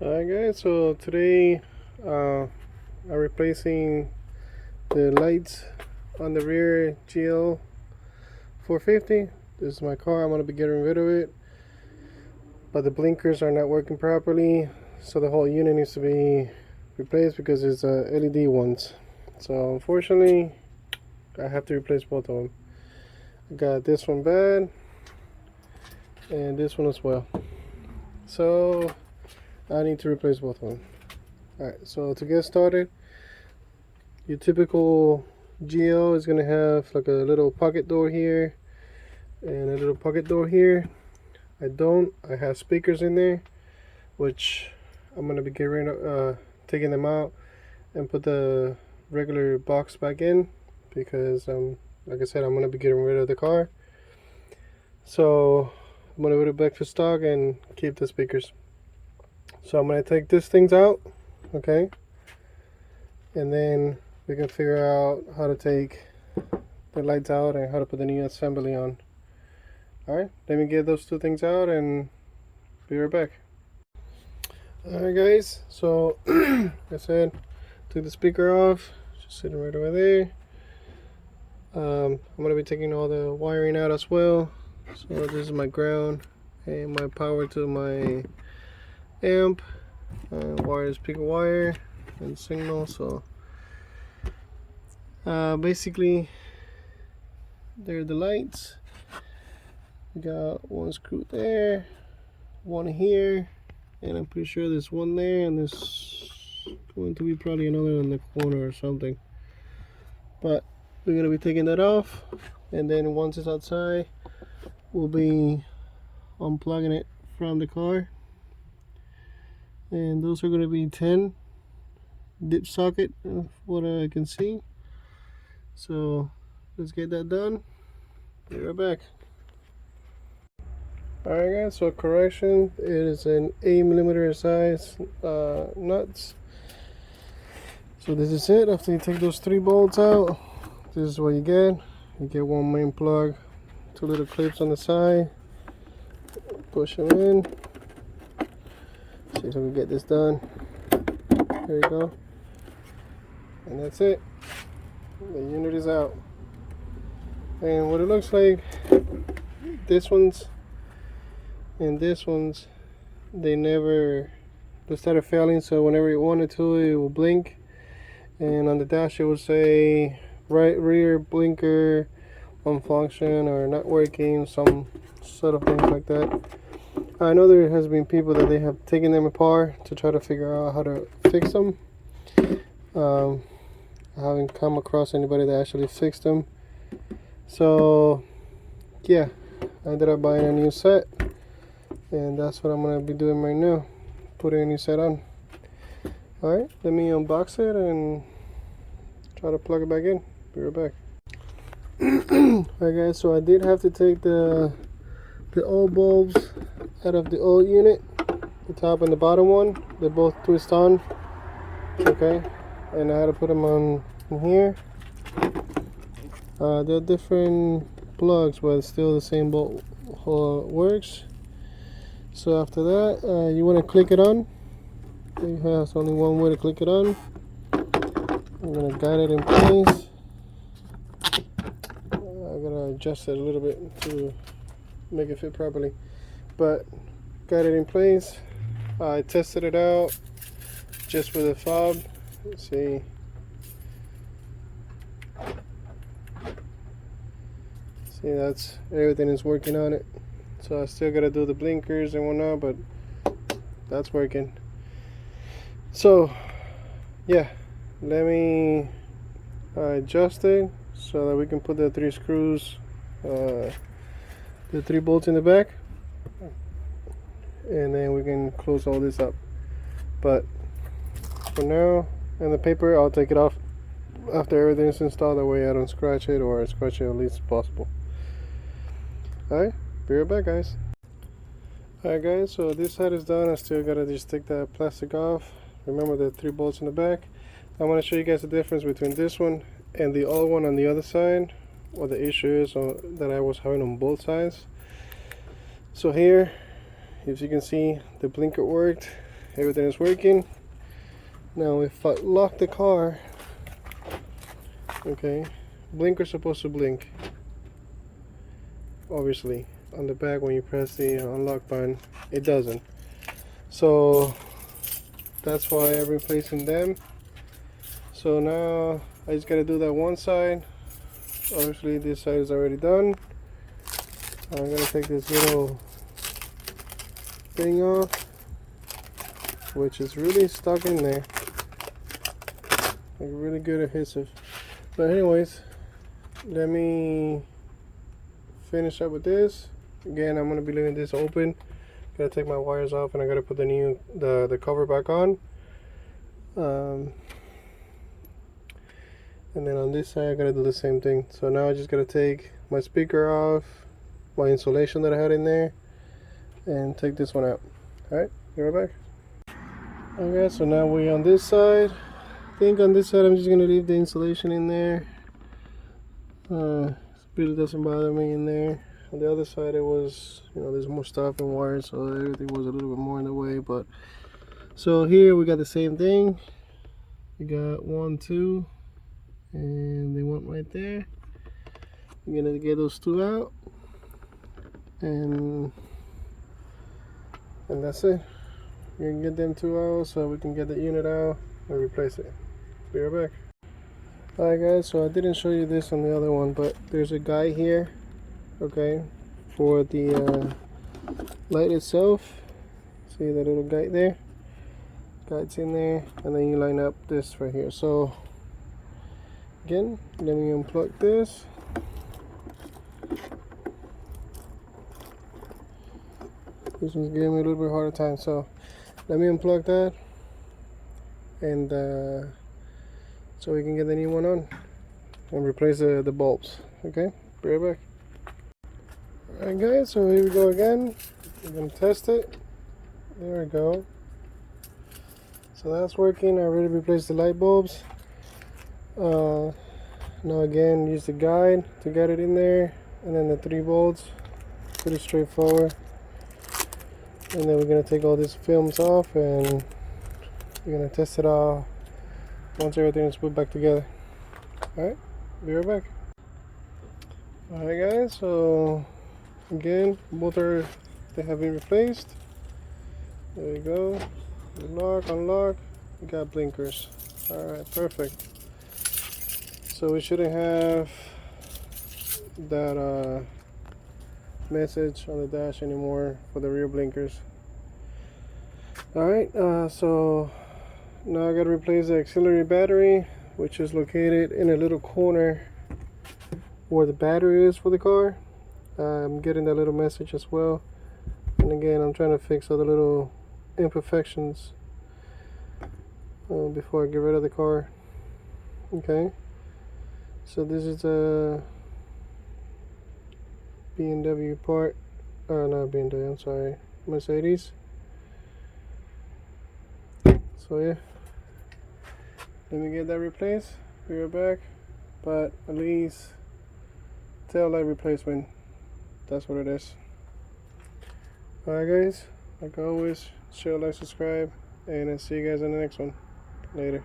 Alright guys, so today I'm replacing the lights on the rear GL450. This is my car. I'm going to be getting rid of it, but the blinkers are not working properly, so the whole unit needs to be replaced because it's LED ones. So unfortunately I have to replace both of them. I got this one bad and this one as well, so I need to replace both of them. Alright, so to get started, your typical GL is going to have like a little pocket door here and a little pocket door here. I have speakers in there, which I'm going to be taking them out and put the regular box back in because like I said, I'm going to be getting rid of the car. So I'm going to put it back to stock and keep the speakers. So I'm going to take these things out, okay, and then we can figure out how to take the lights out and how to put the new assembly on. Alright, let me get those two things out and be right back. Alright guys, so like I said, took the speaker off, just sitting right over there. I'm going to be taking all the wiring out as well. So this is my ground and my power to my amp, wire is speaker wire and signal. So basically there are the lights. We got one screw there, one here, and I'm pretty sure there's one there, and there's going to be probably another in the corner or something. But we're gonna be taking that off, and then once it's outside we'll be unplugging it from the car. And those are going to be 10 dip socket, what I can see. So let's get that done. Be right back. Alright guys, so correction, it is an 8mm size nuts. So this is it. After you take those 3 bolts out, this is what you get. You get one main plug, 2 little clips on the side, push them in. See if I can get this done. There you go. And that's it. The unit is out. And what it looks like, this one's and this one's, they started failing, so whenever you wanted to, it will blink. And on the dash it will say right rear blinker malfunction or not working, some sort of things like that. I know there has been people that they have taken them apart to try to figure out how to fix them. I haven't come across anybody that actually fixed them. So yeah, I ended up buying a new set, and that's what I'm going to be doing right now, putting a new set on. Alright, let me unbox it and try to plug it back in. Be right back. Alright guys, so I did have to take the old bulbs out of the old unit, the top and the bottom one. They both twist on, okay, and I had to put them on in here. They're different plugs, but still the same bolt works. So after that, you want to click it on. There's only one way to click it on. I'm gonna guide it in place. I'm gonna adjust it a little bit to make it fit properly, but got it in place. I tested it out just with a fob. Let's see. See, that's everything is working on it. So I still gotta do the blinkers and whatnot, but that's working. So yeah, let me adjust it so that we can put the 3 screws, the 3 bolts in the back, and then we can close all this up. But for now, and the paper, I'll take it off after everything is installed, that way I don't scratch it, or scratch it at least possible. Alright, be right back guys. Alright guys, so this side is done. I still gotta just take that plastic off. Remember the 3 bolts in the back. I want to show you guys the difference between this one and the old one on the other side, what the issue is that I was having on both sides. So here, if you can see, the blinker worked. everything is working. Now if I lock the car, okay, blinker's supposed to blink, obviously. On the back, when you press the unlock button, it doesn't. So that's why I'm replacing them. So now I just gotta do that one side. Obviously this side is already done. I'm gonna take this little thing off, which is really stuck in there, like really good adhesive. But anyways, let me finish up with this. Again, I'm gonna be leaving this open. Gotta take my wires off, and I gotta put the cover back on. And then on this side, I gotta do the same thing. So now I just gotta take my speaker off, my insulation that I had in there, and take this one out. Alright, be right back. Okay, so now we're on this side. I think on this side I'm just gonna leave the insulation in there. It really doesn't bother me in there. On the other side, it was, you know, there's more stuff and wires, so everything was a little bit more in the way. But so here we got the same thing. We got 1, 2, and they went right there. We're gonna get those 2 out, and that's it. We're gonna get them 2 out so we can get the unit out and replace it. Be right back. Alright guys, so I didn't show you this on the other one, but there's a guide here, okay, for the light itself. See that little guide there? Guide's in there, and then you line up this right here. So again, let me unplug this. This one's giving me a little bit harder time, so let me unplug that, and so we can get the new one on and replace the bulbs. Okay, be right back. Alright guys, so here we go again. We're gonna test it. There we go. So that's working. I already replaced the light bulbs. Now again, use the guide to get it in there, and then the 3 bolts. Pretty straightforward. And then we're gonna take all these films off, and we're gonna test it out once everything is put back together. Alright, be right back. Alright guys, so again, both they have been replaced. There you go. Lock, unlock. We got blinkers. Alright, perfect. So we shouldn't have that message on the dash anymore for the rear blinkers. Alright, so now I gotta replace the auxiliary battery, which is located in a little corner where the battery is for the car. I'm getting that little message as well. And again, I'm trying to fix all the little imperfections before I get rid of the car. Okay, so this is a BMW part, not BMW, I'm sorry, Mercedes. So yeah, let me get that replaced. Be right back. But at least tail light replacement, that's what it is. Alright guys, like always, share, like, subscribe, and I'll see you guys in the next one. Later.